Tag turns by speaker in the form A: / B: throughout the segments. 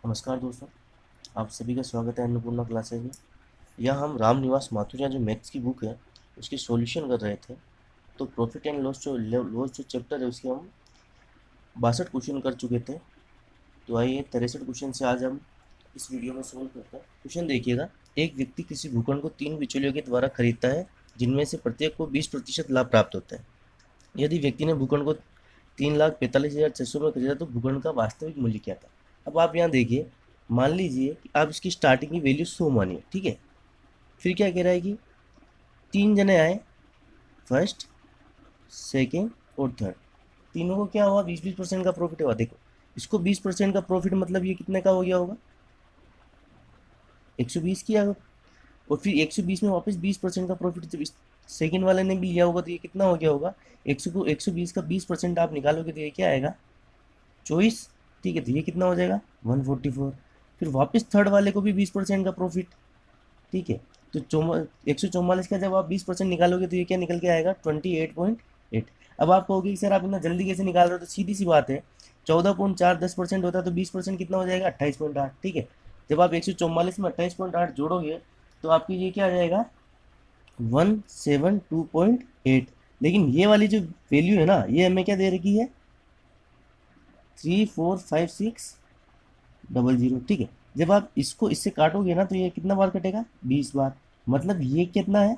A: नमस्कार दोस्तों, आप सभी का स्वागत है अन्नपूर्णा क्लासेज में। यहाँ हम राम निवास माथुरिया जो मैथ्स की बुक है उसकी सॉल्यूशन कर रहे थे। तो प्रॉफिट एंड लॉस जो चैप्टर है उसके हम 62 क्वेश्चन कर चुके थे। तो आइए 63 क्वेश्चन से आज हम इस वीडियो में सोल्व करते हैं। क्वेश्चन देखिएगा, एक व्यक्ति किसी भूखंड को 3 बिचौलियों के द्वारा खरीदता है जिनमें से प्रत्येक को 20% लाभ प्राप्त होता है। यदि व्यक्ति ने भूखंड को 3,45,600 में खरीदा तो भूखंड का वास्तविक मूल्य क्या था। अब आप यहाँ देखिए, मान लीजिए कि आप इसकी स्टार्टिंग की वैल्यू 100 मानिए, ठीक है। फिर क्या कह रहा है कि 3 जने आए, फर्स्ट, सेकेंड और थर्ड। तीनों को क्या हुआ, 20-20% का प्रॉफिट हुआ। देखो, इसको 20% का प्रॉफिट मतलब ये कितने का हो गया होगा, 120 किया होगा। और फिर 120 में वापस 20% का प्रॉफिट जब इस सेकेंड वाले ने भी लिया होगा तो ये कितना हो गया होगा, 120 का 20% आप निकालोगे तो ये क्या आएगा, 24। ठीक है, तो ये कितना हो जाएगा, 144। फिर वापस थर्ड वाले को भी 20% का प्रॉफिट, ठीक है। तो 144 का जब आप 20% निकालोगे तो ये क्या निकल के आएगा, 28.8। अब आप कहोगे कि सर आप इतना जल्दी कैसे निकाल रहे हो, तो सीधी सी बात है, 14.4 10% होता है तो 20% कितना हो जाएगा, 28.8। ठीक है, जब आप 144 में 28.8 जोड़ोगे तो आपकी ये क्या आ जाएगा, 172.8। लेकिन ये वाली जो वैल्यू है ना, ये हमें क्या दे रखी है, 345600। ठीक है, जब आप इसको इससे काटोगे ना तो ये कितना बार कटेगा, 20 बार। मतलब ये कितना है,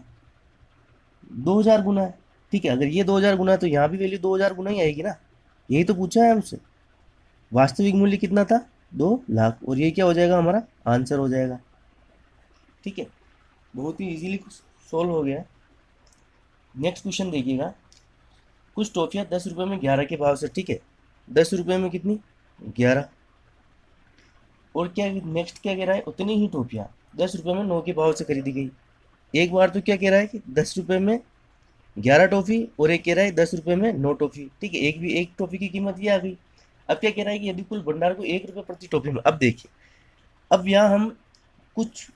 A: 2000 गुना है। ठीक है, अगर ये 2000 गुना है तो यहाँ भी वैल्यू 2000 गुना ही आएगी ना। यही तो पूछा है हमसे, वास्तविक मूल्य कितना था, 2 लाख। और ये क्या हो जाएगा, हमारा आंसर हो जाएगा। ठीक है, बहुत ही इजीली सोल्व हो गया है। नेक्स्ट क्वेश्चन देखिएगा, कुछ टॉफियाँ 10 रुपये में 11 के भाव से, ठीक है, 10 रुपये में कितनी, 11। और क्या नेक्स्ट क्या कह रहा है, उतनी ही टॉफियाँ 10 रुपये में 9 के भाव से खरीदी गई। एक बार तो क्या कह रहा है कि 10 रुपये में 11 टॉफी, और एक कह रहा है 10 रुपये में 9 टॉफी। ठीक है, एक टॉफी की कीमत ये आ गई। अब क्या कह रहा है कि यदि कुल भंडार को 1 रुपये प्रति टॉफी में, अब देखिए, अब यहाँ हम कुछ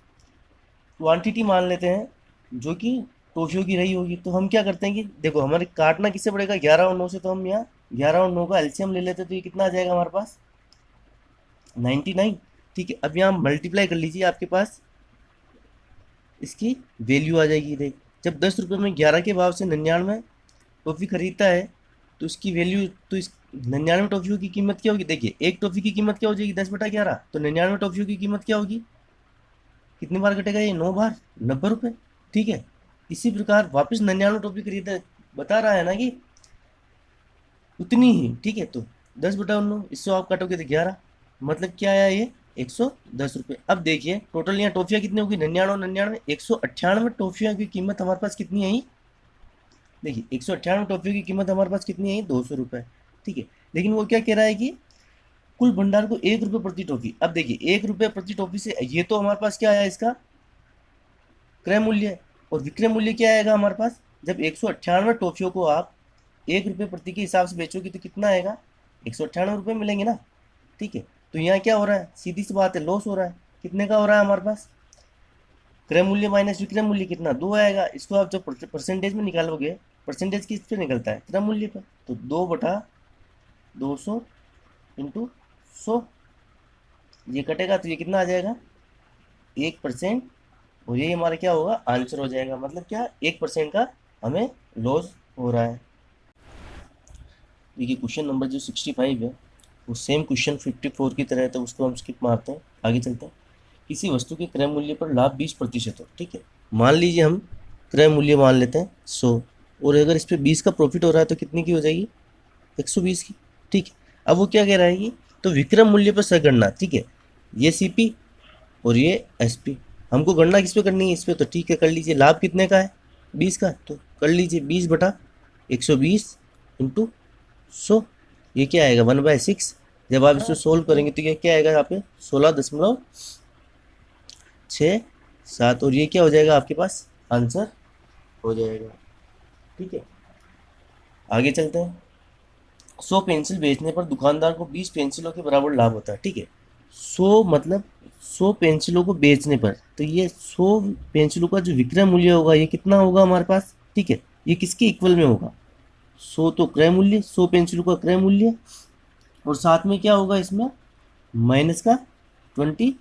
A: क्वांटिटी मान लेते हैं जो कि टॉफियों की रही होगी। तो हम क्या करते हैं कि देखो, हमारे काटना किससे पड़ेगा, 11 और 9 से। तो हम यहाँ 11 और 9 का एलसीएम ले लेते हैं तो ये कितना आ जाएगा हमारे पास, 99। ठीक है, अब यहाँ मल्टीप्लाई कर लीजिए, आपके पास इसकी वैल्यू आ जाएगी। देख, जब 10 रुपये में 11 के भाव से 99 टॉफ़ी खरीदता है तो इसकी वैल्यू, तो इस 99 टॉफ़ियों की कीमत क्या होगी। देखिए, एक टॉफ़ी की कीमत क्या हो जाएगी, 10/11। तो 99 टॉफ़ियों की कीमत क्या होगी, कितनी बार कटेगा ये, 9 बार, 90 रुपये। ठीक है, इसी प्रकार वापस 99 टॉफ़ी खरीदा, बता रहा है ना कि उतनी ही। ठीक है, तो 10/9, इससे आप काटोगे तो 11, मतलब क्या आया ये, 110 रुपये। अब देखिए टोटल यहाँ टॉफियाँ कितनी होगी, 99 198 टॉफियों की कीमत हमारे पास कितनी आई। देखिए, 198 टॉफियों की कीमत हमारे पास कितनी आई, 200 रुपये। ठीक है, लेकिन वो क्या कह रहा है कि कुल भंडार को 1 रुपये प्रति टॉफी। अब देखिए, 1 रुपये प्रति टॉफी से ये तो हमारे पास क्या आया, इसका क्रय मूल्य है। और विक्रय मूल्य क्या आएगा हमारे पास, जब 198 टॉफियों को आप 1 रुपये प्रति के हिसाब से बेचोगे तो कितना आएगा, 198 रुपये मिलेंगे ना। ठीक है, तो यहाँ क्या हो रहा है, सीधी सी बात है, लॉस हो रहा है। कितने का हो रहा है हमारे पास, क्रय मूल्य माइनस विक्रय मूल्य कितना, 2 आएगा। इसको आप जब परसेंटेज में निकालोगे, परसेंटेज किस पे निकलता है, क्रय मूल्य पे। तो 2/200 इंटू 100, ये कटेगा तो ये कितना आ जाएगा, 1%। और ये हमारा क्या होगा, आंसर हो जाएगा। मतलब क्या, 1% का हमें लॉस हो रहा है। देखिए, क्वेश्चन नंबर जो 65 है वो सेम क्वेश्चन 54 की तरह है, तो उसको हम स्किप मारते हैं, आगे चलते हैं। किसी वस्तु के क्रय मूल्य पर लाभ 20% हो। ठीक है, मान लीजिए हम क्रय मूल्य मान लेते हैं 100, और अगर इस पर 20 का प्रॉफिट हो रहा है तो कितनी की हो जाएगी, 120 की। ठीक है, अब वो क्या कह रहा है कि तो विक्रय मूल्य पर सगणना। ठीक है, ये सीपी और ये एसपी, हमको गणना किस पे करनी है, इस पे। तो ठीक है, कर लीजिए। लाभ कितने का है, 20 का, तो कर लीजिए 20/120 इंटू 100। ये क्या आएगा, 1/6। जब आप इसको सोल्व करेंगे तो ये क्या आएगा यहाँ पे, 16.67। और ये क्या हो जाएगा आपके पास, आंसर हो जाएगा। ठीक है, आगे चलते हैं। 100 पेंसिल बेचने पर दुकानदार को 20 पेंसिलों के बराबर लाभ होता है। ठीक है, 100 मतलब 100 पेंसिलों को बेचने पर, तो ये 100 पेंसिलों का जो विक्रय मूल्य होगा ये कितना होगा हमारे पास। ठीक है, ये किसके इक्वल में होगा, 100 तो क्रय मूल्य, 100 पेंसिलों का क्रय मूल्य, और साथ में क्या होगा इसमें, माइनस का 20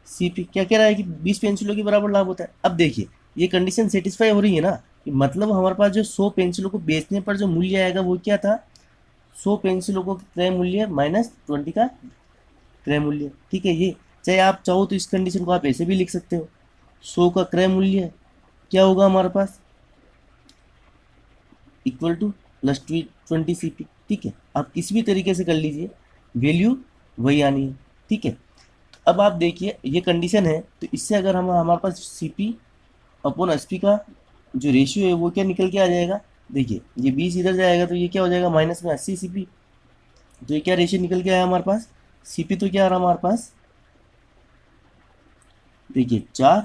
A: सीपी। क्या कह रहा है कि 20 पेंसिलों के बराबर लाभ होता है। अब देखिए ये कंडीशन सेटिस्फाई हो रही है ना, कि मतलब हमारे पास जो 100 पेंसिलों को बेचने पर जो मूल्य आएगा वो क्या था, 100 पेंसिलों को क्रय मूल्य माइनस 20 का क्रय मूल्य। ठीक है, ये चाहे आप चाहो तो इस कंडीशन को आप ऐसे भी लिख सकते हो, 100 का क्रय मूल्य क्या होगा हमारे पास, इक्वल टू प्लस 20 सीपी। ठीक है, आप किसी भी तरीके से कर लीजिए, वैल्यू वही आनी है। ठीक है, अब आप देखिए ये कंडीशन है, तो इससे अगर हम हमारे पास सीपी अपॉन एसपी का जो रेशियो है वो क्या निकल के आ जाएगा, देखिए ये 20 इधर जाएगा तो ये क्या हो जाएगा माइनस में 80 सीपी। तो ये क्या रेशियो निकल के आया हमारे पास, सीपी तो क्या आ रहा हमारे पास, देखिए 4,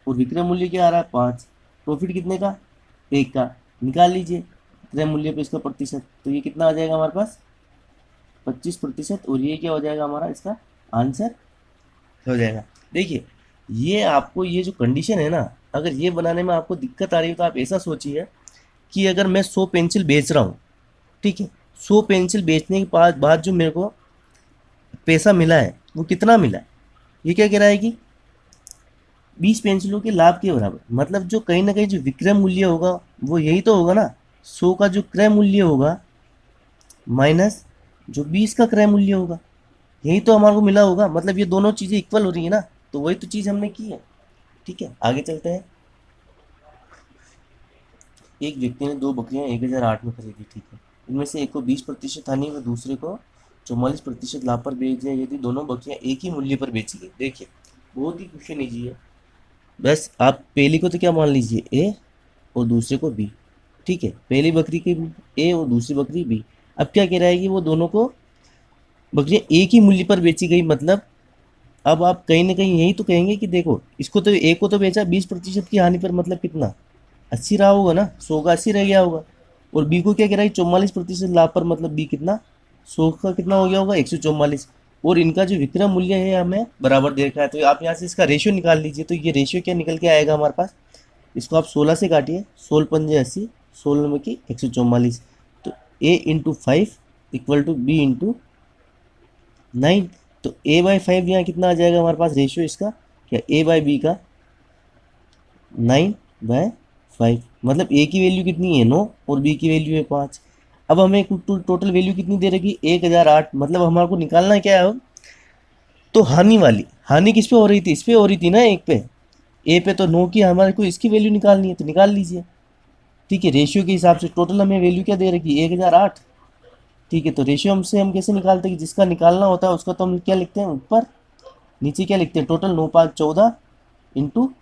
A: और विक्रय मूल्य क्या आ रहा है 5, प्रॉफिट कितने का 1 का, निकाल लीजिए क्रय मूल्य पे इसका प्रतिशत, तो ये कितना आ जाएगा हमारे पास 25%, और ये क्या हो जाएगा हमारा इसका आंसर हो जाएगा। देखिए ये आपको ये जो कंडीशन है ना, अगर ये बनाने में आपको दिक्कत आ रही है तो आप ऐसा सोचिए कि अगर मैं 100 पेंसिल बेच रहा हूँ, ठीक है, 100 पेंसिल बेचने के बाद जो मेरे को पैसा मिला है वो कितना मिला है, ये क्या कह रहा है कि 20 पेंसिलों के लाभ के बराबर। मतलब जो कहीं ना कहीं जो विक्रय मूल्य होगा वो यही तो होगा ना, 100 का जो क्रय मूल्य होगा माइनस जो 20 का क्रय मूल्य होगा, यही तो हमारे को मिला होगा। मतलब ये दोनों चीज़ें इक्वल हो रही है ना, तो वही तो चीज़ हमने की है। ठीक है, आगे चलते हैं। एक व्यक्ति ने 2 बकरियां 1008 में खरीदी। ठीक है, इनमें से एक को 20% हानि व दूसरे को 44% लाभ पर बेच दिया यदि दोनों बकरियां एक ही मूल्य पर बेची गई। देखिए बहुत ही क्वेश्चन इजी है, बस आप पहली को तो क्या मान लीजिए ए और दूसरे को बी। ठीक है, पहली बकरी की ए और दूसरी बकरी बी। अब क्या कह रहा है कि वो दोनों को बकरियां एक ही मूल्य पर बेची गई। मतलब अब आप कहीं ना कहीं यही तो कहेंगे कि देखो इसको तो ए को तो बेचा 20% की हानि पर, मतलब कितना 80 रहा होगा ना, 100 का 80 रह गया होगा। और बी को क्या कह रहा है 44% लाभ पर, मतलब बी कितना 100 का कितना हो गया होगा 144। और इनका जो विक्रय मूल्य है हमें बराबर दे रखा है, तो आप यहाँ से इसका रेशियो निकाल लीजिए। तो ये रेशियो क्या निकल के आएगा हमारे पास, इसको आप 16 से काटिए, 16 पंजे 80, 16 में की 144। तो A into 5 equal to B into 9। तो ए बाई 5 यहाँ कितना आ जाएगा हमारे पास रेशियो इसका, क्या ए बाई बी का 9/5। मतलब ए की वैल्यू कितनी है 9 और बी की वैल्यू है 5। अब हमें टोटल वैल्यू कितनी दे रखी 1008। मतलब हमारे को निकालना है क्या है अब, तो हानि वाली, हानि किस पे हो रही थी, इस पे हो रही थी ना, एक पे ए पे, तो 9 की हमारे को इसकी वैल्यू निकालनी है, तो निकाल लीजिए। ठीक है, रेशियो के हिसाब से टोटल हमें वैल्यू क्या दे रखी 1008। ठीक है, तो रेशियो हमसे हम कैसे निकालते हैं कि जिसका निकालना होता है उसका तो हम क्या लिखते हैं ऊपर, नीचे क्या लिखते हैं टोटल 9 5 14 इंटू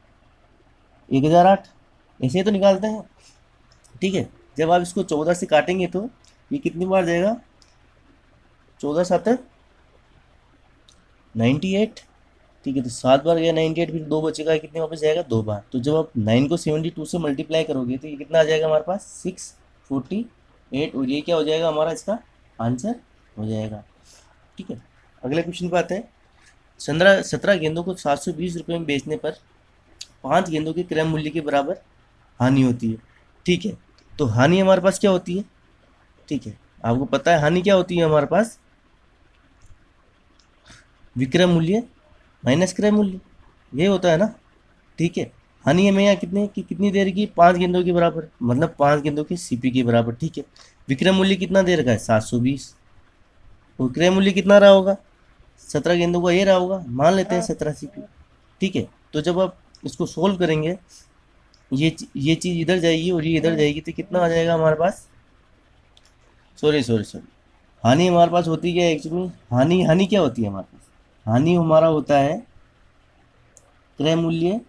A: 1008, ऐसे ही तो निकालते हैं। ठीक है, जब आप इसको 14 से काटेंगे तो ये कितनी बार जाएगा, 14 7 98। ठीक है, तो 7 बार गया 98, फिर 2 बचेगा, कितने वापस जाएगा 2 बार। तो जब आप 9 को 72 से मल्टीप्लाई करोगे तो ये कितना आ जाएगा हमारे पास 648, और ये क्या हो जाएगा हमारा इसका आंसर हो जाएगा। ठीक है, अगले क्वेश्चन पे आते हैं। 17 गेंदों को 720 रुपये में बेचने पर 5 गेंदों के क्रय मूल्य के बराबर हानि होती है। ठीक है, तो हानि हमारे पास क्या होती है, ठीक है आपको पता है हानि क्या होती है हमारे पास, विक्रय मूल्य माइनस क्रय मूल्य, ये होता है ना। ठीक है, हानि हमें यहाँ कितने की कितनी देर की 5 गेंदों के बराबर, मतलब 5 गेंदों के सीपी के बराबर। ठीक है, विक्रय मूल्य कितना दे रखा है 720, और क्रय मूल्य कितना रहा होगा 17 गेंदों का ये रहा होगा, मान लेते हैं 17 सीपी। ठीक है, तो जब आप इसको सोल्व करेंगे ये चीज़ इधर जाएगी और ये इधर जाएगी, तो कितना आ जाएगा हमारे पास, सॉरी सॉरी सॉरी, हानि हमारे पास होती क्या है एक्चुअली, हानि हानि क्या होती है हमारे पास, हानि हमारा होता है क्रय मूल्य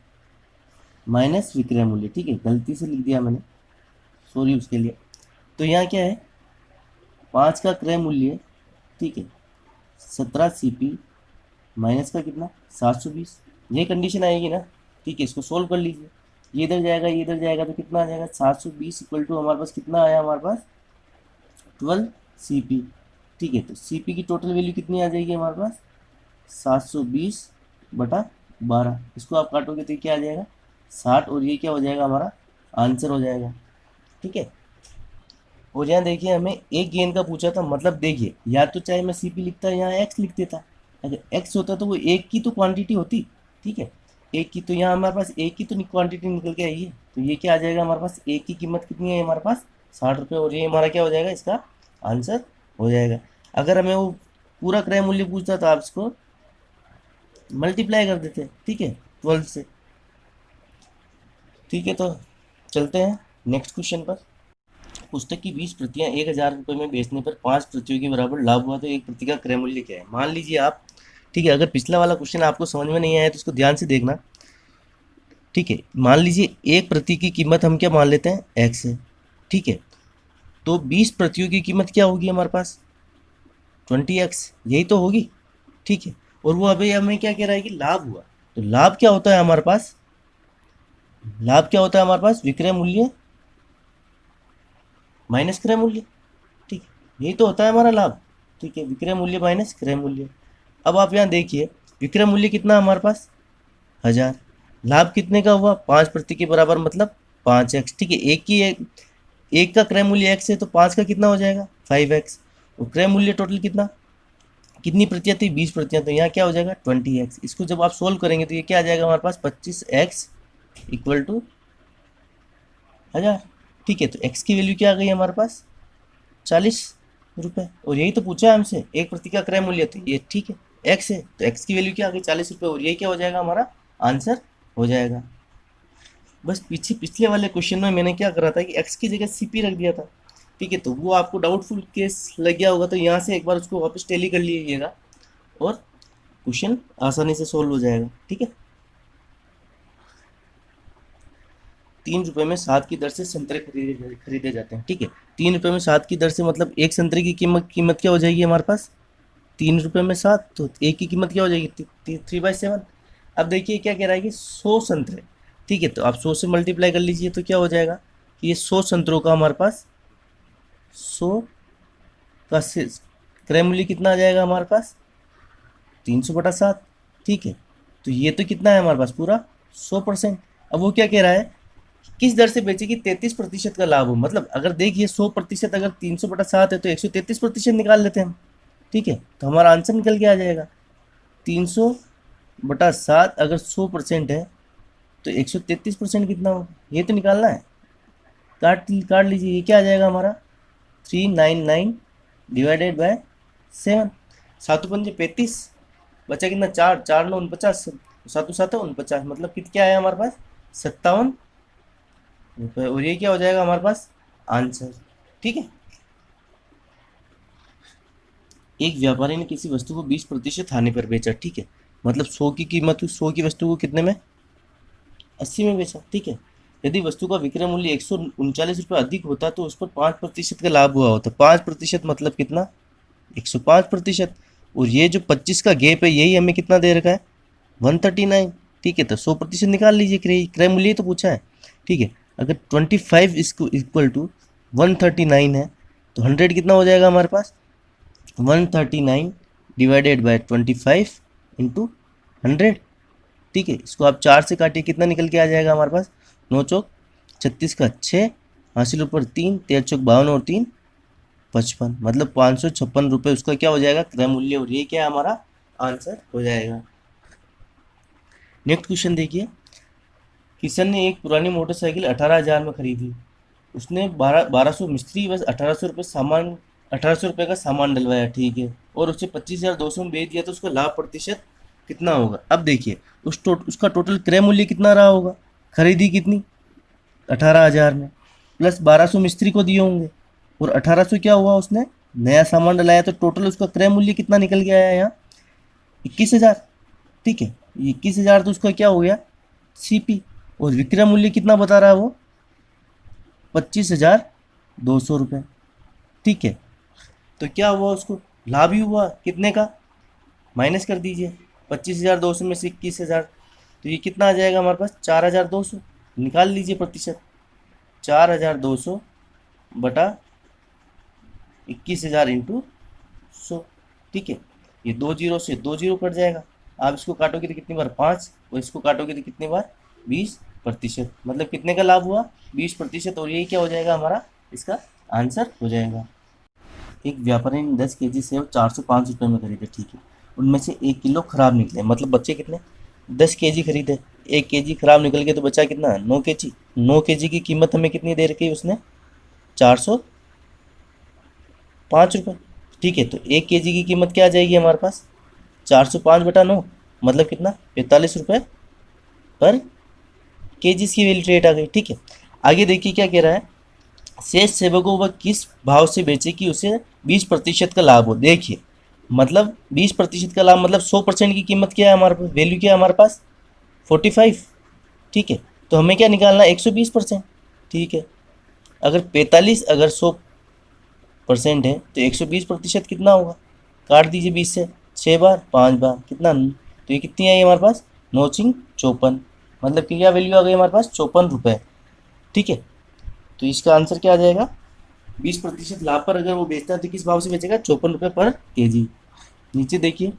A: माइनस विक्रय मूल्य। ठीक है, गलती से लिख दिया मैंने, सॉरी उसके लिए। तो यहाँ क्या है 5 का क्रय मूल्य, ठीक है 17 सीपी माइनस का कितना 720, ये कंडीशन आएगी ना। ठीक है, इसको सोल्व कर लीजिए, ये इधर जाएगा ये इधर जाएगा, तो कितना आ जाएगा 720 इक्वल टू हमारे पास कितना आया हमारे पास 12 सीपी। ठीक है, तो सीपी की टोटल वैल्यू कितनी आ जाएगी हमारे पास 720/12। इसको आप काटोगे तो क्या आ जाएगा 60, और ये क्या हो जाएगा हमारा आंसर हो जाएगा। ठीक है, और यहाँ देखिए हमें एक गेंद का पूछा था, मतलब देखिए या तो चाहे मैं सीपी लिखता यहाँ एक्स लिख देता, अगर एक्स होता तो वो एक की तो क्वांटिटी होती, ठीक है, एक की, तो यहाँ हमारे पास एक की तो क्वांटिटी निकल के आई है, तो ये क्या आ जाएगा हमारे पास, एक की कीमत कितनी है हमारे पास, 60 रुपये, और ये हमारा क्या हो जाएगा, इसका आंसर हो जाएगा। अगर हमें वो पूरा क्रय मूल्य पूछता तो आप इसको मल्टीप्लाई कर देते, ठीक है, 12 से। ठीक है, तो चलते हैं नेक्स्ट क्वेश्चन पर। पुस्तक की 20 प्रतियां 1,000 रुपये में बेचने पर 5 प्रतियों के बराबर लाभ हुआ तो एक प्रति का क्रय मूल्य क्या है। मान लीजिए आप, ठीक है, अगर पिछला वाला क्वेश्चन आपको समझ में नहीं आया तो इसको ध्यान से देखना, ठीक है। मान लीजिए एक प्रति की कीमत हम क्या मान लेते हैं, एक्स है, ठीक है, तो 20 प्रतियों की कीमत क्या होगी हमारे पास, 20x, यही तो होगी, ठीक है। और वो अभी हमें क्या कह रहा है कि लाभ हुआ, तो लाभ क्या होता है हमारे पास, लाभ क्या होता है हमारे पास, विक्रय मूल्य माइनस क्रय मूल्य, ठीक है, यही तो होता है हमारा लाभ, ठीक है, विक्रय मूल्य माइनस क्रय मूल्य। अब आप यहाँ देखिए, विक्रय मूल्य कितना हमारे पास, 1000, लाभ कितने का हुआ, 5 प्रति के बराबर, मतलब 5x, ठीक है, एक का क्रय मूल्य x है तो 5 का कितना हो जाएगा, 5x, और क्रय मूल्य टोटल कितना, कितनी प्रतियां थी, 20 प्रतियां, तो यहाँ क्या हो जाएगा 20x। इसको जब आप सोल्व करेंगे तो ये क्या आ जाएगा हमारे पास, 25x इक्वल टू 1000, ठीक है। तो x की वैल्यू क्या आ गई हमारे पास, 40 रुपये, और यही तो पूछा है हमसे, एक प्रति का क्रय मूल्य, तो ये ठीक है, x है तो x की वैल्यू क्या आ गई, 40 रुपये, और यही क्या हो जाएगा हमारा आंसर हो जाएगा। बस पीछे पिछले वाले क्वेश्चन में मैंने क्या करा था कि x की जगह CP रख दिया था, ठीक है, तो वो आपको डाउटफुल केस लग गया होगा, तो यहाँ से एक बार उसको वापस टैली कर लीजिएगा और क्वेश्चन आसानी से सोल्व हो जाएगा, ठीक है। 3 रुपये में 7 की दर से संतरे खरीदे जाते हैं, ठीक है, 3 रुपये में 7 की दर से, मतलब एक संतरे की कीमत क्या हो जाएगी हमारे पास, 3 रुपये में 7, तो एक की कीमत क्या हो जाएगी, 3/7। अब देखिए क्या कह रहा है कि 100 संतरे, ठीक है, तो आप 100 से मल्टीप्लाई कर लीजिए तो क्या हो जाएगा कि ये 100 संतरों का हमारे पास 100 का क्रय मूल्य कितना आ जाएगा हमारे पास, 300/7, ठीक है, तो ये तो कितना है हमारे पास पूरा 100%। अब वो क्या कह रहा है, किस दर से बेचेगी, 33% का लाभ हो, मतलब अगर देखिए 100%, अगर 300/7 है तो 133% निकाल लेते हैं हम, ठीक है, तो हमारा आंसर निकल के आ जाएगा 300/7, अगर 100% है तो 133% कितना हो, ये तो निकालना है, काट लीजिए, ये क्या आ जाएगा हमारा 399 डिवाइडेड बाय 7, 7×5 = 35, बचा कितना, 4, 4×9 = 49, 7×7 = 49, मतलब क्या है हमारे पास 57 रुपये, और ये क्या हो जाएगा हमारे पास आंसर, ठीक है। एक व्यापारी ने किसी वस्तु को 20% हानि पर बेचा, ठीक है, मतलब 100 की कीमत, 100 की वस्तु को कितने में, 80 में बेचा, ठीक है। यदि वस्तु का विक्रय मूल्य 139 रुपये अधिक होता तो उस पर 5% का लाभ हुआ होता, 5% मतलब कितना, 105%, और ये जो 25 का गैप है यही हमें कितना दे रखा है, 139, ठीक है, तो 100% निकाल लीजिए, क्रय मूल्य तो पूछा है, ठीक है। अगर 25 इसको इक्वल टू 139 है तो 100 कितना हो जाएगा हमारे पास, 139 डिवाइडेड बाय 25 इंटू 100, ठीक है, इसको आप 4 से काटिए, कितना निकल के आ जाएगा हमारे पास, 9×4 = 36 का 6, हासिल ऊपर 3, 13×52 और 3 55, मतलब 556 रुपये उसका क्या हो जाएगा क्रय मूल्य, और ये क्या हमारा आंसर हो जाएगा। नेक्स्ट क्वेश्चन देखिए, किशन ने एक पुरानी मोटरसाइकिल 18,000 में खरीदी, उसने 1200 मिस्त्री बस 1800 रुपये का सामान डलवाया, ठीक है, और उसे 25,200 में बेच दिया, तो उसका लाभ प्रतिशत कितना होगा। अब देखिए उसका टोटल क्रय मूल्य कितना रहा होगा, खरीदी कितनी 18,000 में, प्लस 1200 मिस्त्री को दिए होंगे, और 1800 क्या हुआ, उसने नया सामान डलाया, तो टोटल उसका क्रय मूल्य कितना निकल के आया यहाँ 21,000, ठीक है, 21,000 तो उसका क्या हो गया CP, और विक्रय मूल्य कितना बता रहा है वो 25,200 रुपये, ठीक है, तो क्या हुआ उसको लाभ ही हुआ कितने का, माइनस कर दीजिए 25,200 में से 21,000, तो ये कितना आ जाएगा हमारे पास 4,200, निकाल लीजिए प्रतिशत, 4,200 बटा 21,000 इंटू 100, ठीक है, ये 2 जीरो से 2 जीरो कट जाएगा, आप इसको काटोगे तो कितनी बार 5, और इसको काटोगे तो कितनी बार 20%, मतलब कितने का लाभ हुआ 20%, और यही क्या हो जाएगा हमारा इसका आंसर हो जाएगा। एक व्यापारी ने 10 kg सेब 405 रुपये में खरीदे, ठीक है, उनमें से 1 किलो खराब निकले, मतलब बच्चे कितने 10 kg खरीदे, 1 kg खराब निकल के तो बचा कितना 9 kg। 9 kg की कीमत हमें कितनी दे रखी है उसने 405 रुपये। ठीक है, तो 1 kg की कीमत क्या आ जाएगी हमारे पास 405/9, मतलब कितना 45 रुपये पर केजी की वैल्यू रेट आ गई। ठीक है, आगे देखिए क्या कह रहा है, शेष सेवा को वह किस भाव से बेचे कि उसे 20% का लाभ हो। देखिए मतलब 20% का लाभ मतलब 100% की कीमत क्या है हमारे पास, वैल्यू क्या है हमारे पास 45। ठीक है, तो हमें क्या निकालना है 120%। ठीक है, अगर 45 अगर 100% है तो 120% कितना होगा, काट दीजिए 20 से, 6 बार 5 बार कितना, तो ये कितनी आई हमारे पास 9×54, मतलब कि क्या वैल्यू आ गई हमारे पास 54 रुपये। ठीक है, तो इसका आंसर क्या आ जाएगा 20% लाभ पर अगर वो बेचता है तो किस भाव से बेचेगा 54 रुपये पर केजी। नीचे देखिए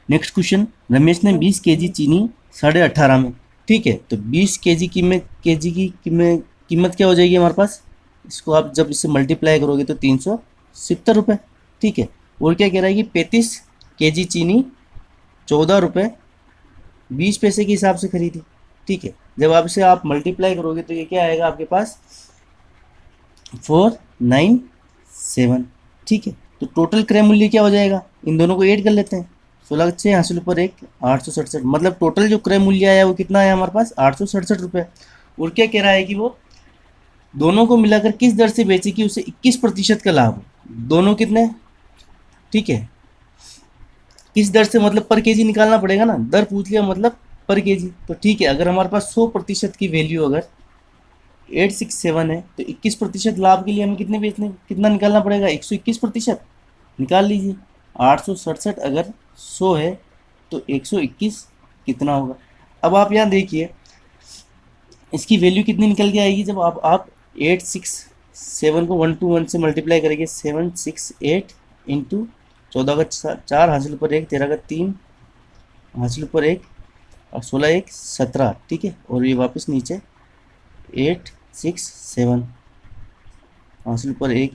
A: नेक्स्ट क्वेश्चन, रमेश ने 20 kg चीनी 18.5 में। ठीक है, तो 20 kg की कीमत क्या हो जाएगी हमारे पास, इसको आप जब इससे मल्टीप्लाई करोगे तो 370 रुपये। ठीक है, और क्या कह रहा है कि 35 kg चीनी 14 रुपये 20 पैसे के हिसाब से खरीदी। ठीक है, जब आप इसे आप मल्टीप्लाई करोगे तो ये क्या आएगा आपके पास 497। ठीक है, तो टोटल क्रय मूल्य क्या हो जाएगा, इन दोनों को ऐड कर लेते हैं, 16 हासिल ऊपर 1 867, मतलब टोटल जो क्रय मूल्य आया वो कितना आया हमारे पास 867 रुपये। और क्या कह रहा है कि वो दोनों को मिलाकर किस दर से बेचे कि उसे 21% का लाभ हो। दोनों कितने, ठीक है, किस दर से मतलब पर केजी निकालना पड़ेगा ना, दर पूछ लिया मतलब पर केजी। तो ठीक है, अगर हमारे पास 100% की वैल्यू अगर 867 है तो 21% लाभ के लिए हमें कितना निकालना पड़ेगा 121% निकाल लीजिए। 867 अगर 100 है तो 121 कितना होगा। अब आप यहाँ देखिए इसकी वैल्यू कितनी निकल के आएगी, जब आप 867 को 1 से मल्टीप्लाई करेंगे, 768 इंटू 14 का 4 हासिल ऊपर 1 13 का 3 हासिल ऊपर 1 और 16 1 17। ठीक है, और ये वापस नीचे 867 हासिल ऊपर 1।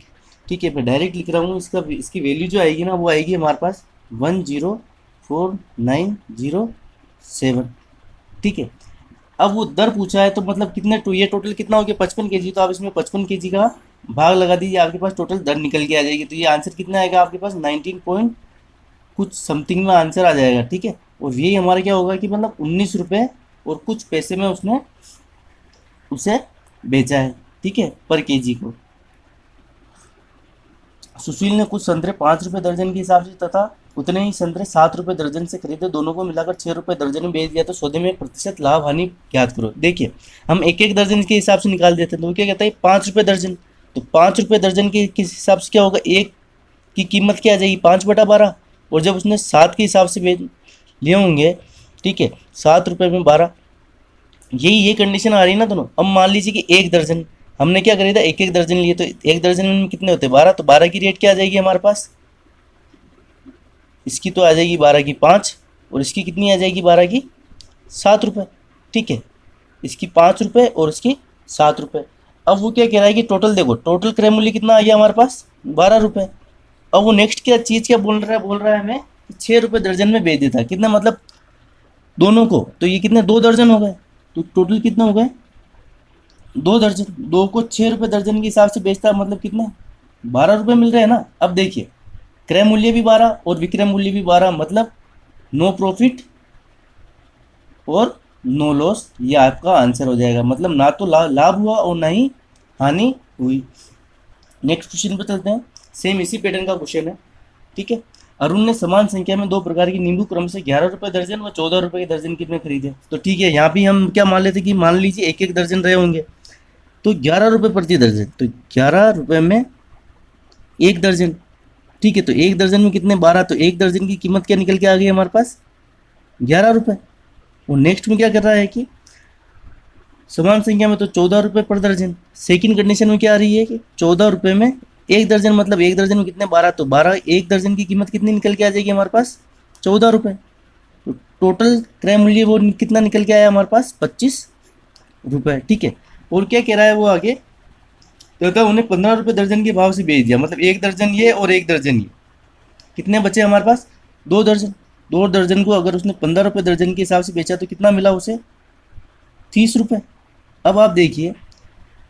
A: ठीक है, मैं डायरेक्ट लिख रहा हूँ, इसकी वैल्यू जो आएगी ना वो आएगी हमारे पास 104907। ठीक है, अब वो दर पूछा है तो मतलब कितने ये टोटल कितना हो गया 55 kg, तो आप इसमें 55 kg का भाग लगा दीजिए, आपके पास टोटल दर निकल के आ जाएगी। तो ये आंसर कितना आएगा आपके पास 19 पॉइंट कुछ समथिंग में आंसर आ जाएगा। ठीक है, और यही हमारा क्या होगा कि मतलब 19 रुपये और कुछ पैसे में उसने उसे बेचा है। ठीक है, पर केजी को। सुशील ने कुछ संतरे 5 रुपये दर्जन के हिसाब से तथा उतने ही संतरे 7 रुपये दर्जन से खरीदे, दोनों को मिलाकर 6 रुपये दर्जन में बेच दिया, तो सौदे में प्रतिशत लाभ हानि ज्ञात करो। देखिए हम एक एक दर्जन के हिसाब से निकाल देते हैं, तो वो क्या कहता है 5 रुपये दर्जन, तो 5 रुपये दर्जन के किस हिसाब से क्या होगा, एक की कीमत क्या आ जाएगी 5/12, और जब उसने 7 के हिसाब से बेच लिए होंगे, ठीक है 7 रुपये में 12, ये कंडीशन आ रही है ना दोनों। अब मान लीजिए कि एक दर्जन हमने क्या खरीदा, एक एक दर्जन लिए, तो एक दर्जन में कितने होते हैं 12, तो 12 की रेट क्या आ जाएगी हमारे पास, इसकी तो आ जाएगी 12 की 5, और इसकी कितनी आ जाएगी 12 की 7 रुपये। ठीक है, इसकी 5 रुपये और इसकी 7 रुपये। अब वो क्या कह रहा है कि टोटल देखो, टोटल क्रय मूल्य कितना आ गया हमारे पास 12 रुपये। अब वो नेक्स्ट क्या चीज़ क्या बोल रहा है हमें 6 रुपये दर्जन में बेच देता है, कितना मतलब दोनों को, तो ये कितने 2 दर्जन हो गए, तो टोटल कितना हो गए 2 दर्जन, 2 को 6 रुपये दर्जन के हिसाब से बेचता है, मतलब कितना 12 रुपये मिल रहे हैं ना। अब देखिए क्रय मूल्य भी 12 और विक्रय मूल्य भी 12, मतलब नो प्रॉफिट और नो लॉस, ये आपका आंसर हो जाएगा। मतलब ना तो लाभ हुआ और ना ही हानि हुई। नेक्स्ट क्वेश्चन पे चलते हैं, सेम इसी पैटर्न का क्वेश्चन है। ठीक है, अरुण ने समान संख्या में 2 प्रकार की नींबू क्रम से 11 रुपये दर्जन व 14 रुपये के दर्जन कितने खरीदे। तो ठीक है, यहाँ भी हम क्या मान लेते कि मान लीजिए एक एक दर्जन रहे होंगे, तो 11 रुपये प्रति दर्जन, तो 11 रुपये में एक दर्जन। ठीक है, तो एक दर्जन में कितने 12, तो एक दर्जन की कीमत क्या निकल के आ गई हमारे पास 11 रुपये। और नेक्स्ट में क्या कर रहा है कि समान संख्या में तो 14 रुपये पर दर्जन। सेकंड कंडीशन में क्या आ रही है कि 14 रुपये में एक दर्जन, मतलब एक दर्जन में कितने 12, तो 12 एक दर्जन की कीमत कितनी निकल के आ जाएगी हमारे पास 14 रुपये। तो टोटल क्रय मूल्य वो कितना निकल के आया हमारे पास 25 रुपये। ठीक है, और क्या कह रहा है वो आगे, तो उन्हें 15 रुपये दर्जन के भाव से बेच दिया, मतलब एक दर्जन ये और एक दर्जन ये, कितने बचे हमारे पास 2 दर्जन। 2 दर्जन को अगर उसने 15 रुपये दर्जन के हिसाब से बेचा तो कितना मिला उसे? 30 रुपये। अब आप देखिए,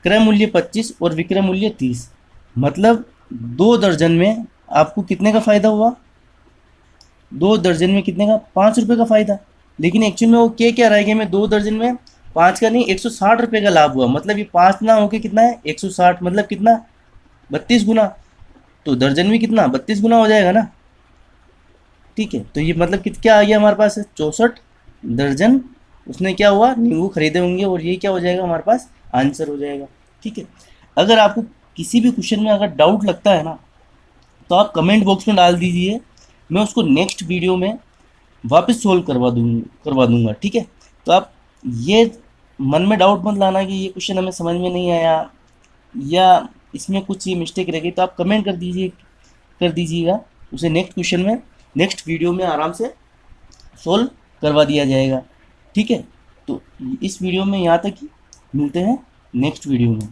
A: क्रय मूल्य 25 और विक्रय मूल्य 30, मतलब 2 दर्जन में आपको कितने का फ़ायदा हुआ? 2 दर्जन में कितने का? 5 रुपये का फ़ायदा। लेकिन एक्चुअल में वो क्या रह गया, में 2 दर्जन में 5 का नहीं, 160 रुपये का लाभ हुआ। मतलब ये 5 ना होके कितना है? 160, मतलब कितना? 32 गुना। तो दर्जन भी कितना? 32 गुना हो जाएगा ना। ठीक है, तो ये मतलब क्या आ गया हमारे पास? 64 दर्जन उसने क्या हुआ, नींबू खरीदे होंगे, और ये क्या हो जाएगा हमारे पास? आंसर हो जाएगा। ठीक है, अगर आपको किसी भी क्वेश्चन में अगर डाउट लगता है ना, तो आप कमेंट बॉक्स में डाल दीजिए, मैं उसको नेक्स्ट वीडियो में वापस सोल्व करवा दूंगा। ठीक है, तो आप ये मन में डाउट मत लाना कि ये क्वेश्चन हमें समझ में नहीं आया या इसमें कुछ ये मिस्टेक रह गई, तो आप कमेंट कर दीजिएगा, उसे नेक्स्ट क्वेश्चन में, नेक्स्ट वीडियो में आराम से सोल्व करवा दिया जाएगा। ठीक है, तो इस वीडियो में यहाँ तक ही, मिलते हैं नेक्स्ट वीडियो में।